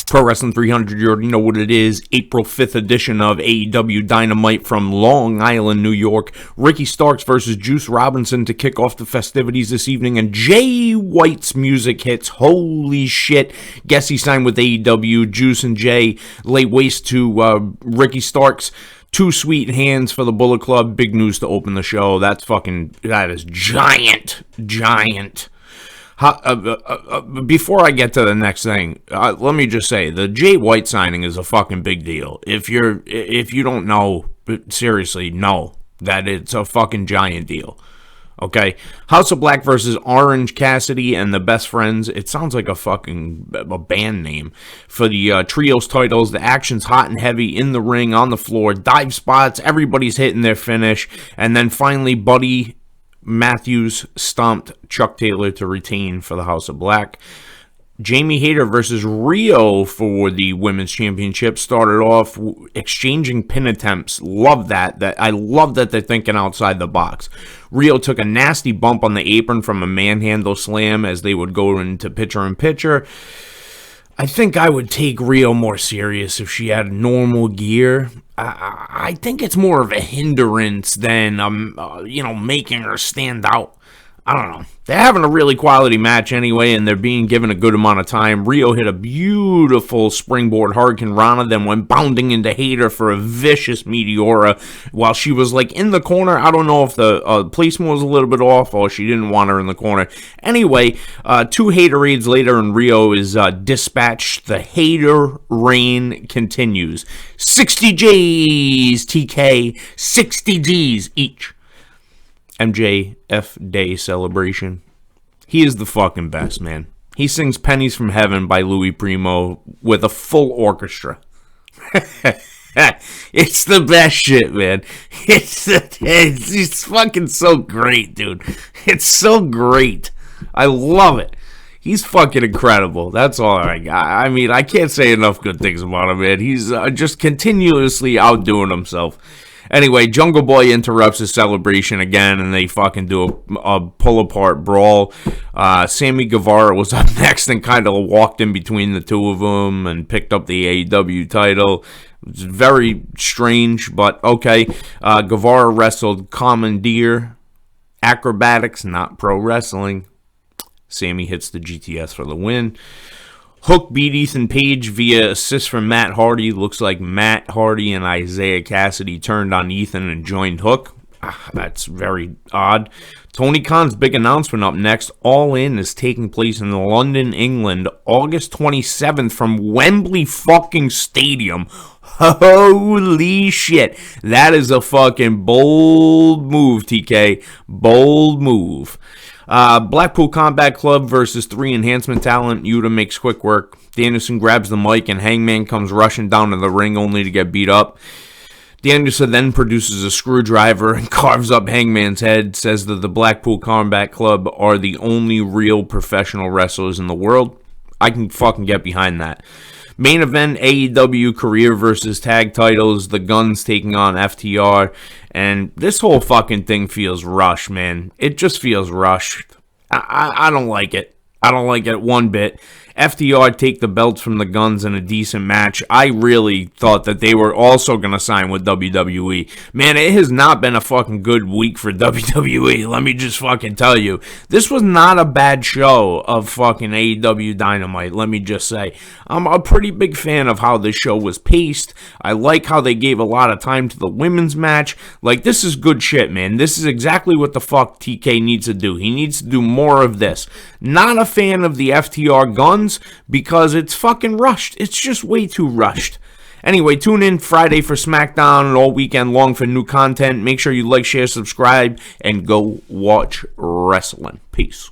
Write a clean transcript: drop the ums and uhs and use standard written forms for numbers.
Pro Wrestling 300, you already know what it is. April 5th edition of AEW Dynamite from Long Island, New York. Ricky Starks versus Juice Robinson to kick off the festivities this evening. And Jay White's music hits. Holy shit. Guess he signed with AEW. Juice and Jay lay waste to Ricky Starks. Two sweet hands for the Bullet Club. Big news to open the show. That is giant. Before I get to the next thing, let me just say the Jay White signing is a fucking big deal. If you don't know, seriously, know that it's a fucking giant deal. Okay, House of Black versus Orange Cassidy and the Best Friends. It sounds like a band name for the trios titles. The action's hot and heavy in the ring, on the floor, dive spots. Everybody's hitting their finish, and then finally, Buddy Matthews stomped Chuck Taylor to retain for the House of Black. Jamie Hayter versus Rio for the Women's Championship started off exchanging pin attempts. Love that. I love that they're thinking outside the box. Rio took a nasty bump on the apron from a manhandle slam as they would go into pitcher-in-pitcher. I think I would take Rio more serious if she had normal gear. I think it's more of a hindrance than, making her stand out. I don't know. They're having a really quality match anyway, and they're being given a good amount of time. Rio hit a beautiful springboard Hurricane Rana, then went bounding into Hayter for a vicious Meteora while she was in the corner. I don't know if the placement was a little bit off or she didn't want her in the corner. Anyway, two Haterades later, and Rio is dispatched. The Hater reign continues. 60 G's, TK. 60 G's each. MJF Day celebration. He is the fucking best, man. He sings Pennies from Heaven by Louis Primo with a full orchestra. It's the best shit, man. It's fucking so great, dude. It's so great. I love it. He's fucking incredible. That's all I got. I mean, I can't say enough good things about him, man. He's just continuously outdoing himself. Anyway, Jungle Boy interrupts his celebration again, and they fucking do a pull-apart brawl. Sammy Guevara was up next and kind of walked in between the two of them and picked up the AEW title. It's very strange, but okay. Guevara wrestled Commandeer. Acrobatics, not pro wrestling. Sammy hits the GTS for the win. Hook beat Ethan Page via assist from Matt Hardy. Looks like Matt Hardy and Isaiah Cassidy turned on Ethan and joined Hook. That's very odd. Tony Khan's big announcement up next. All In is taking place in London, England, August 27th from Wembley fucking Stadium. Holy shit. That is a fucking bold move, TK. Bold move. Blackpool Combat Club versus 3 Enhancement Talent. Yuta makes quick work. Danielson grabs the mic and Hangman comes rushing down to the ring only to get beat up. Danielson then produces a screwdriver and carves up Hangman's head, says that the Blackpool Combat Club are the only real professional wrestlers in the world. I can fucking get behind that. Main event, AEW career versus tag titles, the Guns taking on FTR, and this whole fucking thing feels rushed, man. It just feels rushed. I don't like it. I don't like it one bit. FTR take the belts from the Guns in a decent match. I really thought that they were also going to sign with WWE. Man, it has not been a fucking good week for WWE. Let me just fucking tell you. This was not a bad show of fucking AEW Dynamite, let me just say. I'm a pretty big fan of how this show was paced. I like how they gave a lot of time to the women's match. This is good shit, man. This is exactly what the fuck TK needs to do. He needs to do more of this. Not a fan of the FTR Guns, because it's fucking rushed. It's just way too rushed. Anyway, tune in Friday for SmackDown and all weekend long for new content. Make sure you like, share, subscribe, and go watch wrestling. Peace.